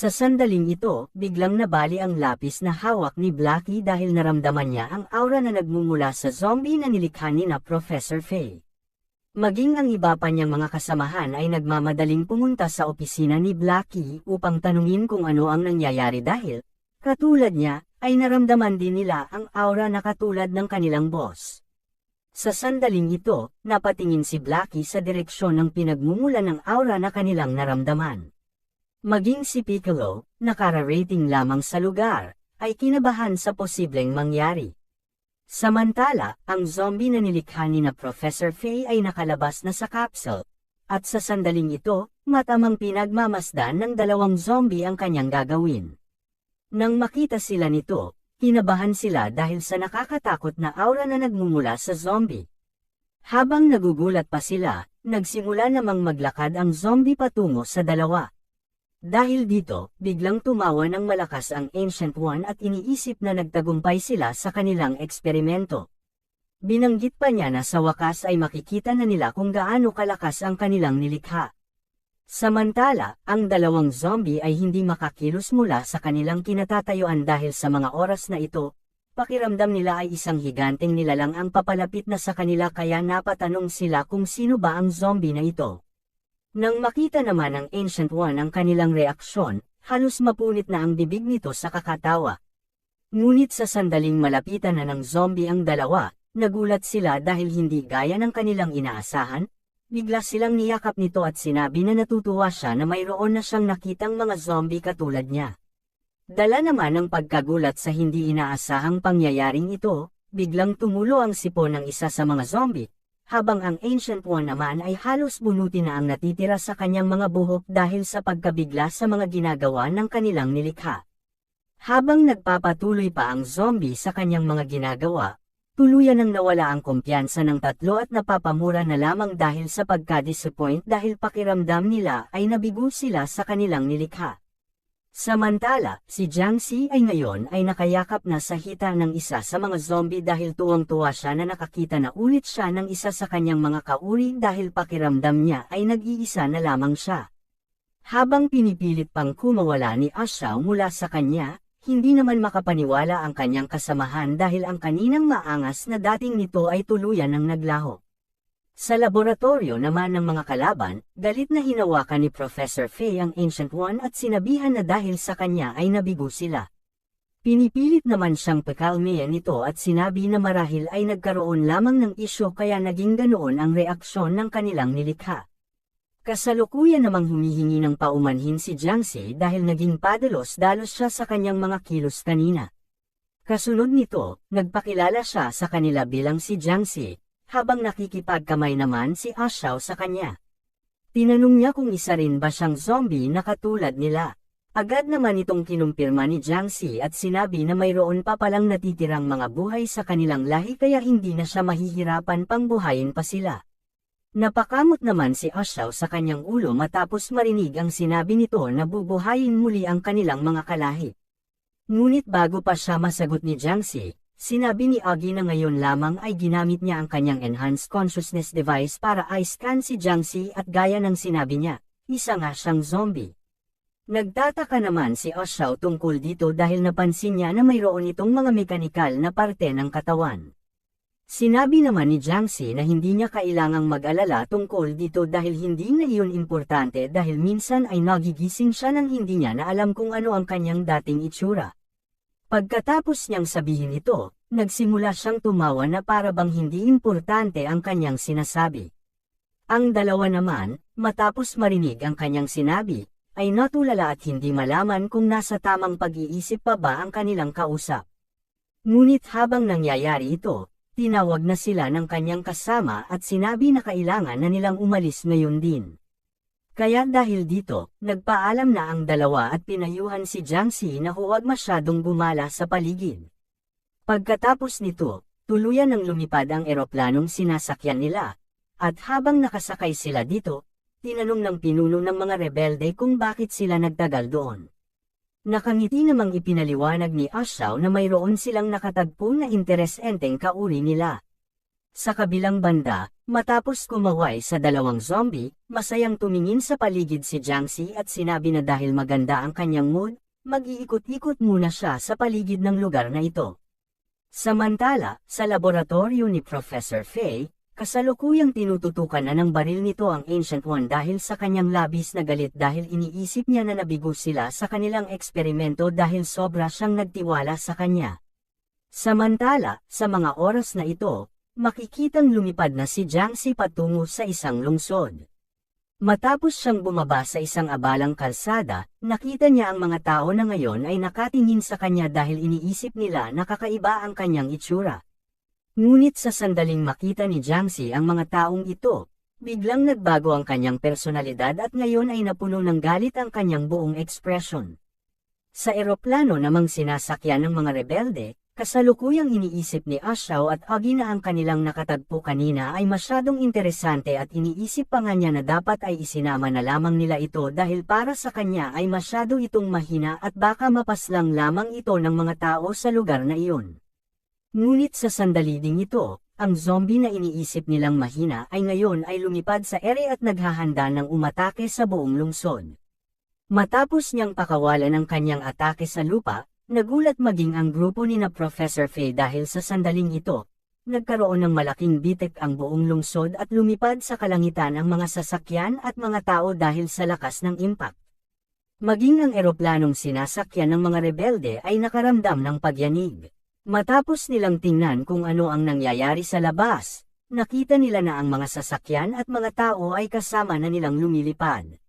Sa sandaling ito, biglang nabali ang lapis na hawak ni Blackie dahil naramdaman niya ang aura na nagmumula sa zombie na nilikha ni na Professor Faye. Maging ang iba pa niyang mga kasamahan ay nagmamadaling pumunta sa opisina ni Blackie upang tanungin kung ano ang nangyayari dahil, katulad niya, ay naramdaman din nila ang aura na katulad ng kanilang boss. Sa sandaling ito, napatingin si Blackie sa direksyon ng pinagmumula ng aura na kanilang naramdaman. Maging si Piccolo, nakararating lamang sa lugar, ay kinabahan sa posibleng mangyari. Samantala, ang zombie na nilikha ni na Professor Faye ay nakalabas na sa capsule, at sa sandaling ito, matamang pinagmamasdan ng dalawang zombie ang kanyang gagawin. Nang makita sila nito, kinabahan sila dahil sa nakakatakot na aura na nagmumula sa zombie. Habang nagugulat pa sila, nagsimula namang maglakad ang zombie patungo sa dalawa. Dahil dito, biglang tumawa ng malakas ang Ancient One at iniisip na nagtagumpay sila sa kanilang eksperimento. Binanggit pa niya na sa wakas ay makikita na nila kung gaano kalakas ang kanilang nilikha. Samantala, ang dalawang zombie ay hindi makakilos mula sa kanilang kinatatayuan dahil sa mga oras na ito, pakiramdam nila ay isang higanteng nilalang ang papalapit na sa kanila kaya napatanong sila kung sino ba ang zombie na ito. Nang makita naman ng Ancient One ang kanilang reaksyon, halos mapunit na ang bibig nito sa kakatawa. Ngunit sa sandaling malapitan na ng zombie ang dalawa, nagulat sila dahil hindi gaya ng kanilang inaasahan, bigla silang niyakap nito at sinabi na natutuwa siya na mayroon na siyang nakitang mga zombie katulad niya. Dala naman ng pagkagulat sa hindi inaasahang pangyayaring ito, biglang tumulo ang sipon ng isa sa mga zombie, habang ang Ancient One naman ay halos bunuti na ang natitira sa kanyang mga buhok dahil sa pagkabigla sa mga ginagawa ng kanilang nilikha. Habang nagpapatuloy pa ang zombie sa kanyang mga ginagawa, tuluyan nang nawala ang kumpiyansa ng tatlo at napapamura na lamang dahil sa pagka-disappoint dahil pakiramdam nila ay nabigo sila sa kanilang nilikha. Samantala, si Jiangxi ay ngayon ay nakayakap na sa hita ng isa sa mga zombie dahil tuwang-tuwa siya na nakakita na ulit siya ng isa sa kanyang mga kauri dahil pakiramdam niya ay nag-iisa na lamang siya. Habang pinipilit pang kumawala ni Xiao mula sa kanya, hindi naman makapaniwala ang kanyang kasamahan dahil ang kaninang maangas na dating nito ay tuluyan ng naglaho. Sa laboratorio naman ng mga kalaban, galit na hinawakan ni Professor Faye ang Ancient One at sinabihan na dahil sa kanya ay nabigo sila. Pinipilit naman siyang pakalmayan nito at sinabi na marahil ay nagkaroon lamang ng isyo kaya naging ganoon ang reaksyon ng kanilang nilikha. Kasalukuyan namang humihingi ng paumanhin si Jiangxi dahil naging padalos-dalos siya sa kanyang mga kilos kanina. Kasunod nito, nagpakilala siya sa kanila bilang si Jiangxi, habang nakikipagkamay naman si Xiao sa kanya. Tinanong niya kung isa rin ba siyang zombie na katulad nila. Agad naman itong kinumpirma ni Jiangxi at sinabi na mayroon pa palang natitirang mga buhay sa kanilang lahi kaya hindi na siya mahihirapan pang buhayin pa sila. Napakamot naman si Xiao sa kanyang ulo matapos marinig ang sinabi nito na bubuhayin muli ang kanilang mga kalahi. Ngunit bago pa siya masagot ni Jiangxi, sinabi ni Agi na ngayon lamang ay ginamit niya ang kanyang Enhanced Consciousness Device para i-scan si Jiangxi at gaya ng sinabi niya, isa nga siyang zombie. Nagtataka naman si Xiao tungkol dito dahil napansin niya na mayroon itong mga mekanikal na parte ng katawan. Sinabi naman ni Jiangxi na hindi niya kailangang mag-alala tungkol dito dahil hindi na iyon importante dahil minsan ay nagigising siya nang hindi niya na alam kung ano ang kanyang dating itsura. Pagkatapos niyang sabihin ito, nagsimula siyang tumawa na para bang hindi importante ang kanyang sinasabi. Ang dalawa naman, matapos marinig ang kanyang sinabi, ay natulala at hindi malaman kung nasa tamang pag-iisip pa ba ang kanilang kausap. Ngunit habang nangyayari ito, tinawag na sila ng kanyang kasama at sinabi na kailangan na nilang umalis ngayon din. Kaya dahil dito, nagpaalam na ang dalawa at pinayuhan si Jiangxi na huwag masyadong gumala sa paligid. Pagkatapos nito, tuluyan ng lumipad ang eroplanong sinasakyan nila, at habang nakasakay sila dito, tinanong ng pinuno ng mga rebelde kung bakit sila nagtagal doon. Nakangiti namang ipinaliwanag ni Xiao na mayroon silang nakatagpo na interesenteng kauri nila. Sa kabilang banda, matapos kumaway sa dalawang zombie, masayang tumingin sa paligid si Jiangxi at sinabi na dahil maganda ang kanyang mood, mag-iikot-ikot muna siya sa paligid ng lugar na ito. Samantala, sa laboratorio ni Professor Fei, kasalukuyang tinututukan na ng baril nito ang Ancient One dahil sa kanyang labis na galit dahil iniisip niya na nabigo sila sa kanilang eksperimento dahil sobra siyang nagtiwala sa kanya. Samantala, sa mga oras na ito, makikitang lumipad na si Jiangxi patungo sa isang lungsod. Matapos siyang bumaba sa isang abalang kalsada, nakita niya ang mga tao na ngayon ay nakatingin sa kanya dahil iniisip nila na kakaiba ang kanyang itsura. Ngunit sa sandaling makita ni Jiangxi ang mga taong ito, biglang nagbago ang kanyang personalidad at ngayon ay napuno ng galit ang kanyang buong ekspresyon. Sa eroplano namang sinasakyan ng mga rebelde, kasalukuyang iniisip ni Xiao at Agi na ang kanilang nakatagpo kanina ay masyadong interesante at iniisip pa nga niya na dapat ay isinama na lamang nila ito dahil para sa kanya ay masyado itong mahina at baka mapaslang lamang ito ng mga tao sa lugar na iyon. Ngunit sa sandali ding ito, ang zombie na iniisip nilang mahina ay ngayon ay lumipad sa ere at naghahanda ng umatake sa buong lungsod. Matapos niyang pakawalan ang kanyang atake sa lupa, nagulat maging ang grupo ni na Professor Fei dahil sa sandaling ito, nagkaroon ng malaking bitek ang buong lungsod at lumipad sa kalangitan ang mga sasakyan at mga tao dahil sa lakas ng impact. Maging ang eroplanong sinasakyan ng mga rebelde ay nakaramdam ng pagyanig. Matapos nilang tingnan kung ano ang nangyayari sa labas, nakita nila na ang mga sasakyan at mga tao ay kasama na nilang lumilipad.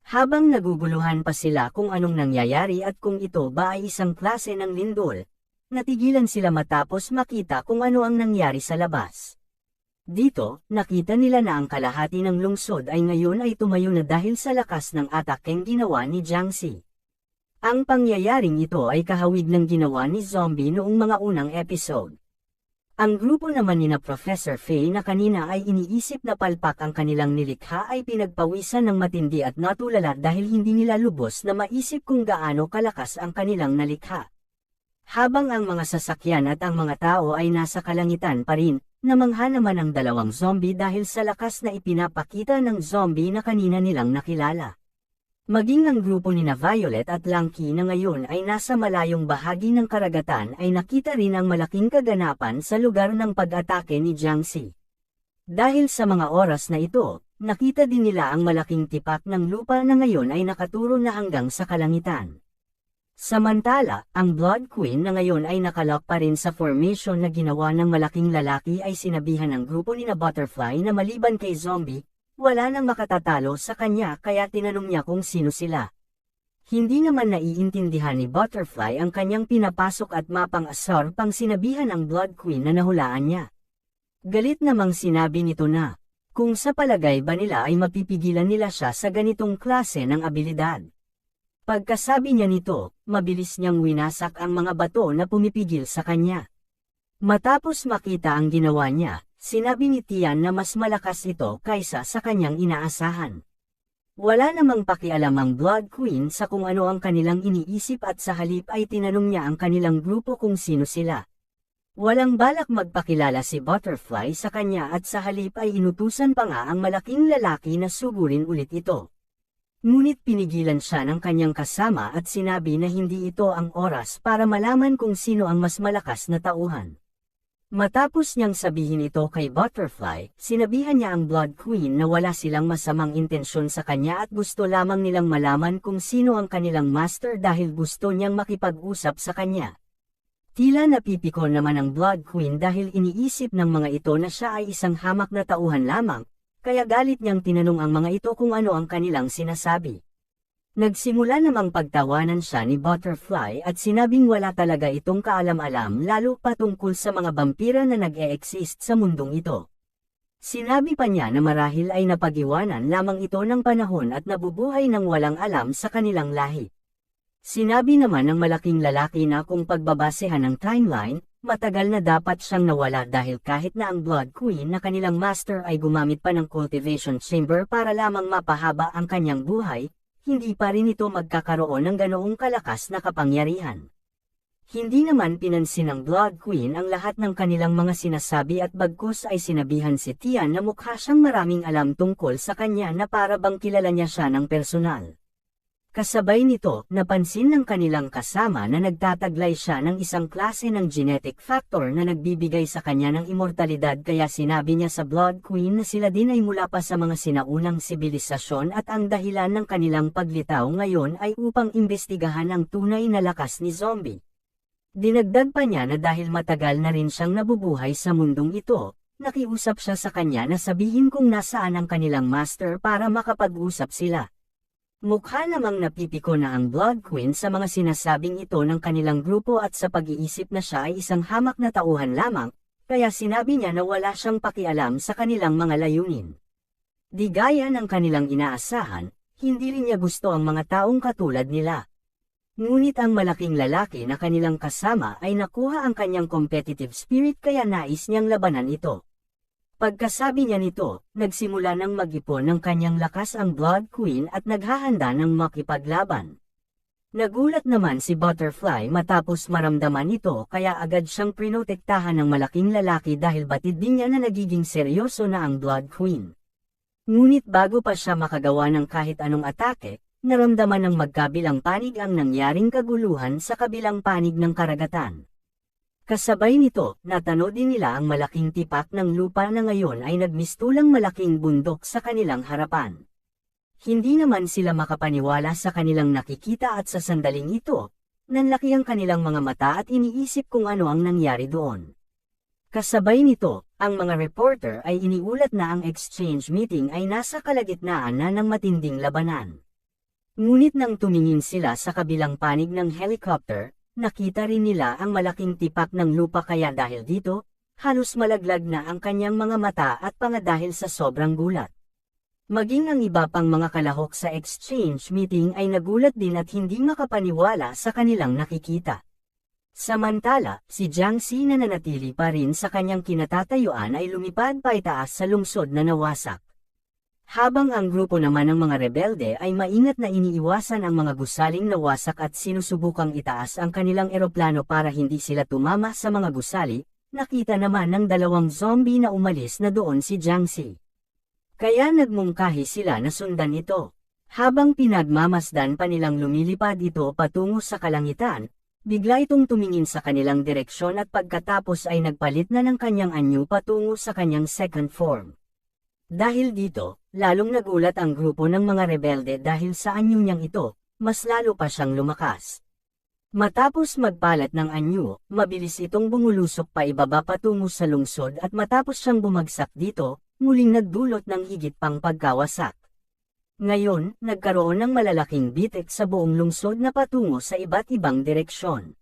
Habang naguguluhan pa sila kung anong nangyayari at kung ito ba ay isang klase ng lindol, natigilan sila matapos makita kung ano ang nangyari sa labas. Dito, nakita nila na ang kalahati ng lungsod ay ngayon ay tumayo na dahil sa lakas ng atakeng ginawa ni Jiangxi. Ang pangyayaring ito ay kahawig ng ginawa ni Zombie noong mga unang episode. Ang grupo naman ni na Professor Fei na kanina ay iniisip na palpak ang kanilang nilikha ay pinagpawisan ng matindi at natulala dahil hindi nila lubos na maisip kung gaano kalakas ang kanilang nalikha. Habang ang mga sasakyan at ang mga tao ay nasa kalangitan pa rin, namangha naman ang dalawang zombie dahil sa lakas na ipinapakita ng zombie na kanina nilang nakilala. Maging ang grupo ni na Violet at Lanky na ngayon ay nasa malayong bahagi ng karagatan ay nakita rin ang malaking kaganapan sa lugar ng pag-atake ni Jiangxi. Dahil sa mga oras na ito, nakita din nila ang malaking tipak ng lupa na ngayon ay nakaturo na hanggang sa kalangitan. Samantala, ang Blood Queen na ngayon ay nakalock pa rin sa formation na ginawa ng malaking lalaki ay sinabihan ng grupo ni na Butterfly na maliban kay Zombie, wala nang makatatalo sa kanya kaya tinanong niya kung sino sila. Hindi naman naiintindihan ni Butterfly ang kanyang pinapasok at mapang-asar pang sinabihan ang Blood Queen na nahulaan niya. Galit namang sinabi nito na, kung sa palagay ba nila ay mapipigilan nila siya sa ganitong klase ng abilidad. Pagkasabi niya nito, mabilis niyang winasak ang mga bato na pumipigil sa kanya. Matapos makita ang ginawa niya, sinabi ni Tian na mas malakas ito kaysa sa kanyang inaasahan. Wala namang pakialam ang Blood Queen sa kung ano ang kanilang iniisip at sa halip ay tinanong niya ang kanilang grupo kung sino sila. Walang balak magpakilala si Butterfly sa kanya at sa halip ay inutusan pa nga ang malaking lalaki na sugurin ulit ito. Ngunit pinigilan siya ng kanyang kasama at sinabi na hindi ito ang oras para malaman kung sino ang mas malakas na tauhan. Matapos niyang sabihin ito kay Butterfly, sinabihan niya ang Blood Queen na wala silang masamang intensyon sa kanya at gusto lamang nilang malaman kung sino ang kanilang master dahil gusto niyang makipag-usap sa kanya. Tila napipikon naman ang Blood Queen dahil iniisip ng mga ito na siya ay isang hamak na tauhan lamang, kaya galit niyang tinanong ang mga ito kung ano ang kanilang sinasabi. Nagsimula namang pagtawanan siya ni Butterfly at sinabing wala talaga itong kaalam-alam lalo pa tungkol sa mga vampira na nag-e-exist sa mundong ito. Sinabi pa niya na marahil ay napag-iwanan lamang ito ng panahon at nabubuhay ng walang alam sa kanilang lahi. Sinabi naman ng malaking lalaki na kung pagbabasehan ng timeline, matagal na dapat siyang nawala dahil kahit na ang Blood Queen na kanilang master ay gumamit pa ng cultivation chamber para lamang mapahaba ang kanyang buhay, hindi pa rin ito magkakaroon ng ganoong kalakas na kapangyarihan. Hindi naman pinansin ng Blood Queen ang lahat ng kanilang mga sinasabi at bagkus ay sinabihan si Tian na mukha siyang maraming alam tungkol sa kanya na para bang kilala niya siya ng personal. Kasabay nito, napansin ng kanilang kasama na nagtataglay siya ng isang klase ng genetic factor na nagbibigay sa kanya ng immortalidad kaya sinabi niya sa Blood Queen na sila din ay mula pa sa mga sinaunang sibilisasyon at ang dahilan ng kanilang paglitaw ngayon ay upang imbestigahan ang tunay na lakas ni zombie. Dinagdag pa niya na dahil matagal na rin siyang nabubuhay sa mundong ito, nakiusap siya sa kanya na sabihin kung nasaan ang kanilang master para makapag-usap sila. Mukha namang napipiko na ang Blood Queen sa mga sinasabing ito ng kanilang grupo at sa pag-iisip na siya ay isang hamak na tauhan lamang, kaya sinabi niya na wala siyang pakialam sa kanilang mga layunin. Di gaya ng kanilang inaasahan, hindi rin niya gusto ang mga taong katulad nila. Ngunit ang malaking lalaki na kanilang kasama ay nakuha ang kanyang competitive spirit kaya nais niyang labanan ito. Pagkasabi niya nito, nagsimula ng mag-ipon ng kanyang lakas ang Blood Queen at naghahanda ng makipaglaban. Nagulat naman si Butterfly matapos maramdaman ito kaya agad siyang prinotektahan ng malaking lalaki dahil batid din niya na nagiging seryoso na ang Blood Queen. Ngunit bago pa siya makagawa ng kahit anong atake, naramdaman ng magkabilang panig ang nangyaring kaguluhan sa kabilang panig ng karagatan. Kasabay nito, natano din nila ang malaking tipak ng lupa na ngayon ay nagmistulang malaking bundok sa kanilang harapan. Hindi naman sila makapaniwala sa kanilang nakikita at sa sandaling ito, nanlaki ang kanilang mga mata at iniisip kung ano ang nangyari doon. Kasabay nito, ang mga reporter ay iniulat na ang exchange meeting ay nasa kalagitnaan na ng matinding labanan. Ngunit nang tumingin sila sa kabilang panig ng helicopter, nakita rin nila ang malaking tipak ng lupa kaya dahil dito, halos malaglag na ang kanyang mga mata at panga dahil sa sobrang gulat. Maging ang iba pang mga kalahok sa exchange meeting ay nagulat din at hindi makapaniwala sa kanilang nakikita. Samantala, si Jiang Xi na nanatili pa rin sa kanyang kinatatayuan ay lumipad paitaas sa lungsod na nawasak. Habang ang grupo naman ng mga rebelde ay maingat na iniiwasan ang mga gusaling nawasak at sinusubukang itaas ang kanilang eroplano para hindi sila tumama sa mga gusali, nakita naman ng dalawang zombie na umalis na doon si Jiang Xi. Kaya nagmungkahi sila na sundan ito. Habang pinagmamasdan pa nilang lumilipad ito patungo sa kalangitan, bigla itong tumingin sa kanilang direksyon at pagkatapos ay nagpalit na ng kanyang anyo patungo sa kanyang second form. Dahil dito, lalong nagulat ang grupo ng mga rebelde dahil sa anyo niyang ito, mas lalo pa siyang lumakas. Matapos magpalat ng anyo, mabilis itong bumulusok pa ibaba patungo sa lungsod at matapos siyang bumagsak dito, muling nagdulot ng higit pang pagkawasak. Ngayon, nagkaroon ng malalaking bitik sa buong lungsod na patungo sa iba't ibang direksyon.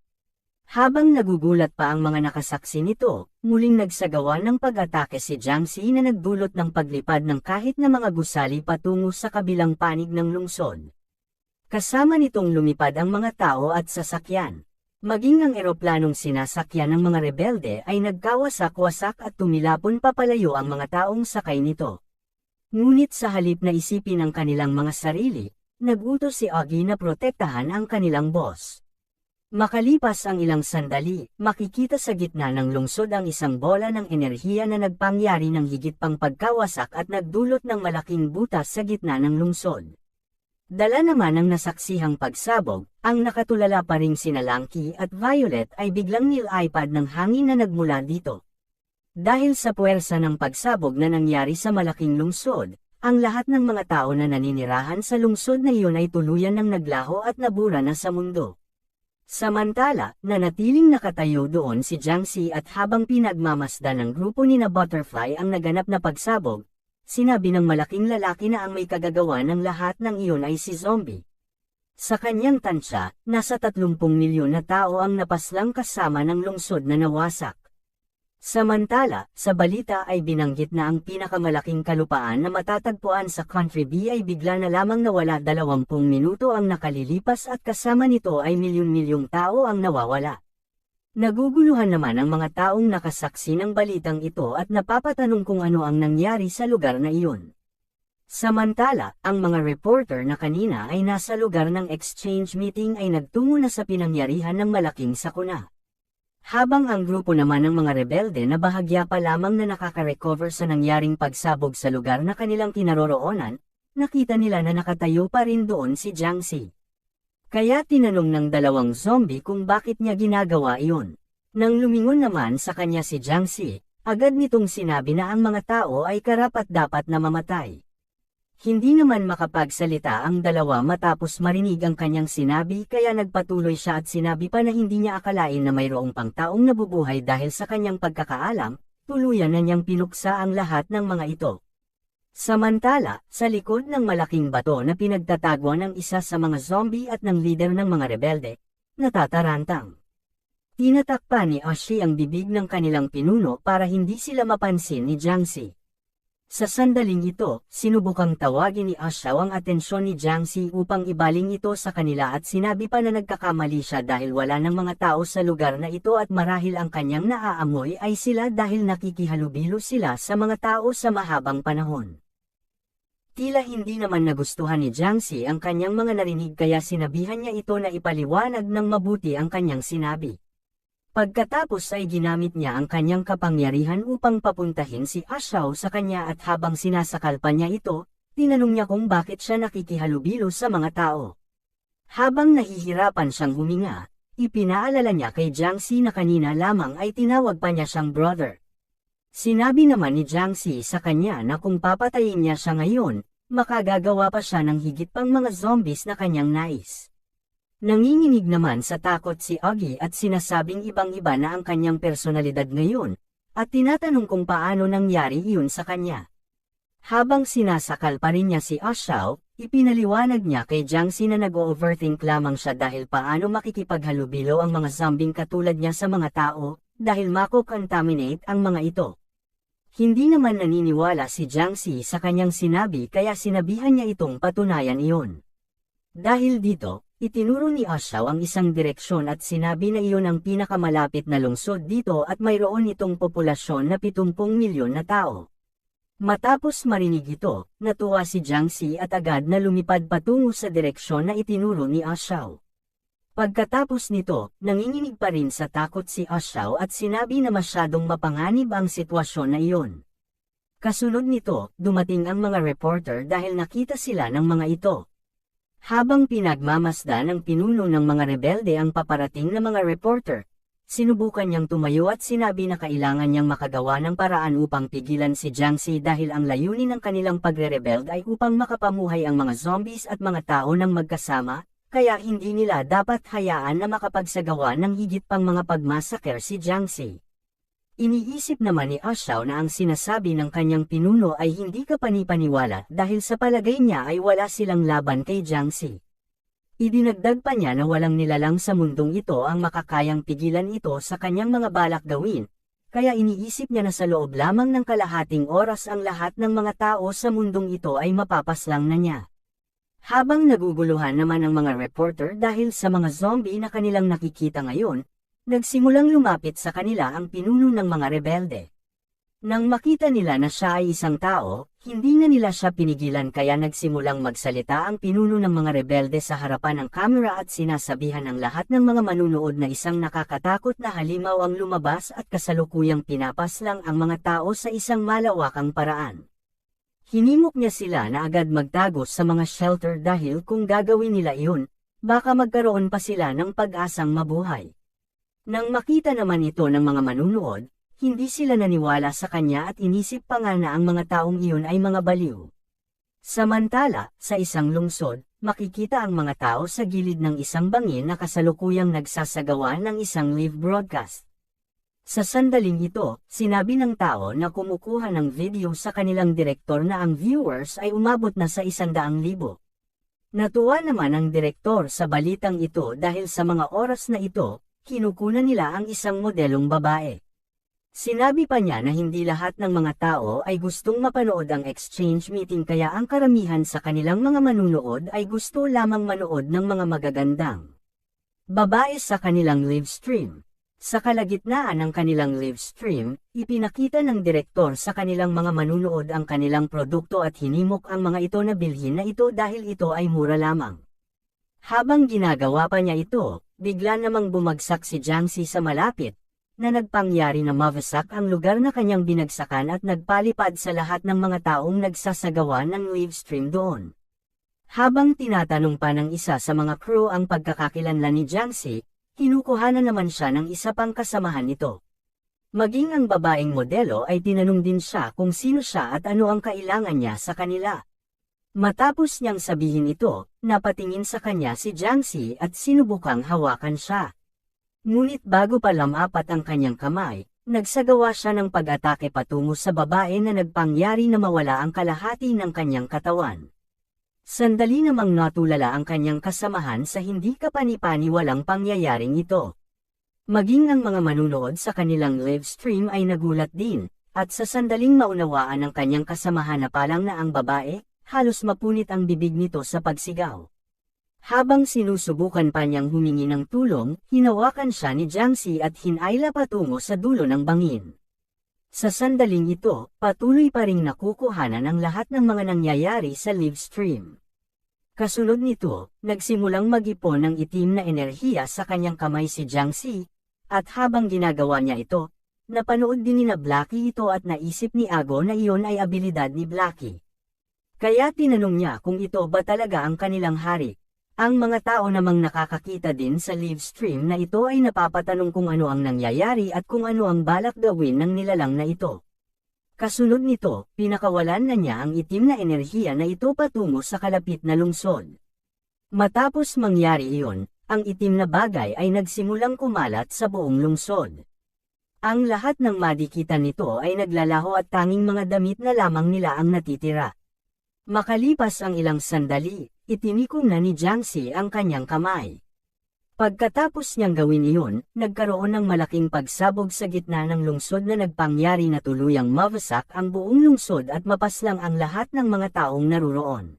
Habang nagugulat pa ang mga nakasaksi nito, muling nagsagawa ng pag-atake si Jiang Xi na nagdulot ng paglipad ng kahit na mga gusali patungo sa kabilang panig ng lungsod. Kasama nitong lumipad ang mga tao at sasakyan. Maging ang eroplanong sinasakyan ng mga rebelde ay nagkawasak-wasak at tumilapon papalayo ang mga taong sakay nito. Ngunit sa halip na isipin ang kanilang mga sarili, nag-utos si Augie na protektahan ang kanilang boss. Makalipas ang ilang sandali, makikita sa gitna ng lungsod ang isang bola ng enerhiya na nagpangyari ng higit pang pagkawasak at nagdulot ng malaking butas sa gitna ng lungsod. Dala naman ng nasaksihang pagsabog, ang nakatulala pa ring sina Lanky at Violet ay biglang nilipad ng hangin na nagmula dito. Dahil sa puwersa ng pagsabog na nangyari sa malaking lungsod, ang lahat ng mga tao na naninirahan sa lungsod na iyon ay tuluyan ng naglaho at nabura na sa mundo. Samantala, nanatiling nakatayo doon si Jiang Xi at habang pinagmamasdan ng grupo ni na Butterfly ang naganap na pagsabog, sinabi ng malaking lalaki na ang may kagagawa ng lahat ng iyon ay si zombie. Sa kanyang tansya, nasa 30 milyon na tao ang napaslang kasama ng lungsod na nawasak. Samantala, sa balita ay binanggit na ang pinakamalaking kalupaan na matatagpuan sa Country B ay bigla na lamang nawala 20 minuto ang nakalilipas at kasama nito ay milyon-milyong tao ang nawawala. Naguguluhan naman ang mga taong nakasaksi ng balitang ito at napapatanong kung ano ang nangyari sa lugar na iyon. Samantala, ang mga reporter na kanina ay nasa lugar ng exchange meeting ay nagtungo na sa pinangyarihan ng malaking sakuna. Habang ang grupo naman ng mga rebelde na bahagya pa lamang na nakaka-recover sa nangyaring pagsabog sa lugar na kanilang kinaroroonan, nakita nila na nakatayo pa rin doon si Jiang Xi. Kaya tinanong ng dalawang zombie kung bakit niya ginagawa iyon. Nang lumingon naman sa kanya si Jiang Xi, agad nitong sinabi na ang mga tao ay karapat-dapat na mamatay. Hindi naman makapagsalita ang dalawa matapos marinig ang kanyang sinabi kaya nagpatuloy siya at sinabi pa na hindi niya akalain na mayroong pang taong nabubuhay dahil sa kanyang pagkakaalam, tuluyan na niyang pinuksa ang lahat ng mga ito. Samantala, sa likod ng malaking bato na pinagtatagwa ng isa sa mga zombie at ng leader ng mga rebelde, natatarantang. Tinatakpan ni Ashi ang bibig ng kanilang pinuno para hindi sila mapansin ni Jiang Xi. Sa sandaling ito, sinubukang tawagin ni Ashaw ang atensyon ni Jiang Xi upang ibaling ito sa kanila at sinabi pa na nagkakamali siya dahil wala ng mga tao sa lugar na ito at marahil ang kanyang naaamoy ay sila dahil nakikihalubilo sila sa mga tao sa mahabang panahon. Tila hindi naman nagustuhan ni Jiang Xi ang kanyang mga narinig kaya sinabihan niya ito na ipaliwanag ng mabuti ang kanyang sinabi. Pagkatapos ay ginamit niya ang kanyang kapangyarihan upang papuntahin si Ashaw sa kanya at habang sinasakal pa niya ito, tinanong niya kung bakit siya nakikihalubilo sa mga tao. Habang nahihirapan siyang huminga, ipinaalala niya kay Jiang Xi na kanina lamang ay tinawag pa niya siyang brother. Sinabi naman ni Jiang Xi sa kanya na kung papatayin niya siya ngayon, makagagawa pa siya ng higit pang mga zombies na kanyang nais. Nanginginig naman sa takot si Augie at sinasabing ibang-iba na ang kanyang personalidad ngayon, at tinatanong kung paano nangyari iyon sa kanya. Habang sinasakal pa rin niya si Ashaw, ipinaliwanag niya kay Jiang Xi na nag-overthink lamang siya dahil paano makikipaghalubilo ang mga zombing katulad niya sa mga tao, dahil mako-contaminate ang mga ito. Hindi naman naniniwala si Jiang Xi sa kanyang sinabi kaya sinabihan niya itong patunayan iyon. Dahil dito, itinuro ni Ashaw ang isang direksyon at sinabi na iyon ang pinakamalapit na lungsod dito at mayroon itong populasyon na 70 milyon na tao. Matapos marinig ito, natuwa si Jiang Xi at agad na lumipad patungo sa direksyon na itinuro ni Ashaw. Pagkatapos nito, nanginginig pa rin sa takot si Ashaw at sinabi na masyadong mapanganib ang sitwasyon na iyon. Kasunod nito, dumating ang mga reporter dahil nakita sila ng mga ito. Habang pinagmamasdan ng pinuno ng mga rebelde ang paparating na mga reporter, sinubukan niyang tumayo at sinabi na kailangan niyang makagawa ng paraan upang pigilan si Jiang Xi dahil ang layunin ng kanilang pagre-rebelde ay upang makapamuhay ang mga zombies at mga tao ng magkasama, kaya hindi nila dapat hayaan na makapagsagawa ng higit pang mga pagmasaker si Jiang Xi. Iniisip naman ni Ashaw na ang sinasabi ng kanyang pinuno ay hindi kapani-paniwala dahil sa palagay niya ay wala silang laban kay Jiang Xi. Idinagdag pa niya na walang nilalang sa mundong ito ang makakayang pigilan ito sa kanyang mga balak gawin, kaya iniisip niya na sa loob lamang ng kalahating oras ang lahat ng mga tao sa mundong ito ay mapapaslang na niya. Habang naguguluhan naman ang mga reporter dahil sa mga zombie na kanilang nakikita ngayon, nagsimulang lumapit sa kanila ang pinuno ng mga rebelde. Nang makita nila na siya ay isang tao, hindi na nila siya pinigilan kaya nagsimulang magsalita ang pinuno ng mga rebelde sa harapan ng kamera at sinasabihan ng lahat ng mga manunood na isang nakakatakot na halimaw ang lumabas at kasalukuyang pinapaslang ang mga tao sa isang malawakang paraan. Hinimok niya sila na agad magtago sa mga shelter dahil kung gagawin nila iyon, baka magkaroon pa sila ng pag-asang mabuhay. Nang makita naman ito ng mga manunood, hindi sila naniwala sa kanya at inisip pa nga na ang mga taong iyon ay mga baliw. Samantala, sa isang lungsod, makikita ang mga tao sa gilid ng isang bangin na kasalukuyang nagsasagawa ng isang live broadcast. Sa sandaling ito, sinabi ng tao na kumukuha ng video sa kanilang direktor na ang viewers ay umabot na sa 100,000. Natuwa naman ang direktor sa balitang ito dahil sa mga oras na ito, kinukunan nila ang isang modelong babae. Sinabi pa niya na hindi lahat ng mga tao ay gustong mapanood ang exchange meeting kaya ang karamihan sa kanilang mga manunood ay gusto lamang manood ng mga magagandang babae sa kanilang live stream. Sa kalagitnaan ng kanilang live stream, ipinakita ng direktor sa kanilang mga manunood ang kanilang produkto at hinimok ang mga ito na bilhin na ito dahil ito ay mura lamang. Habang ginagawa pa niya ito, bigla namang bumagsak si Jiangxi sa malapit, na nagpangyari na mawasak ang lugar na kanyang binagsakan at nagpalipad sa lahat ng mga taong nagsasagawa ng live stream doon. Habang tinatanong pa ng isa sa mga crew ang pagkakakilanlan ni Jiangxi, kinukuhanan naman siya ng isa pang kasamahan nito. Maging ang babaeng modelo ay tinanong din siya kung sino siya at ano ang kailangan niya sa kanila. Matapos niyang sabihin ito, napatingin sa kanya si Jiangxi at sinubukang hawakan siya. Ngunit bago pa lamapat ang kanyang kamay, nagsagawa siya ng pag-atake patungo sa babae na nagpangyari na mawala ang kalahati ng kanyang katawan. Sandali namang natulala ang kanyang kasamahan sa hindi kapani-paniwalang pangyayaring ito. Maging ang mga manunood sa kanilang live stream ay nagulat din, at sa sandaling maunawaan ng kanyang kasamahan na palang na ang babae, halos mapunit ang bibig nito sa pagsigaw. Habang sinusubukan pa niyang humingi ng tulong, hinawakan siya ni Jiangxi at hinayla patungo sa dulo ng bangin. Sa sandaling ito, patuloy pa ring nakukuhanan ang lahat ng mga nangyayari sa live stream. Kasunod nito, nagsimulang mag-ipon ng itim na enerhiya sa kanyang kamay si Jiangxi, at habang ginagawa niya ito, napanood din ni na Blackie ito at naisip ni Ago na iyon ay abilidad ni Blackie. Kaya tinanong niya kung ito ba talaga ang kanilang hari. Ang mga tao namang nakakakita din sa live stream na ito ay napapatanong kung ano ang nangyayari at kung ano ang balak gawin ng nilalang na ito. Kasunod nito, pinakawalan na niya ang itim na enerhiya na ito patungo sa kalapit na lungsod. Matapos mangyari iyon, ang itim na bagay ay nagsimulang kumalat sa buong lungsod. Ang lahat ng madikitan nito ay naglalaho at tanging mga damit na lamang nila ang natitira. Makalipas ang ilang sandali, itinikom na ni Jiangxi ang kanyang kamay. Pagkatapos niyang gawin iyon, nagkaroon ng malaking pagsabog sa gitna ng lungsod na nagpangyari na tuluyang mawasak ang buong lungsod at mapaslang ang lahat ng mga taong naruroon.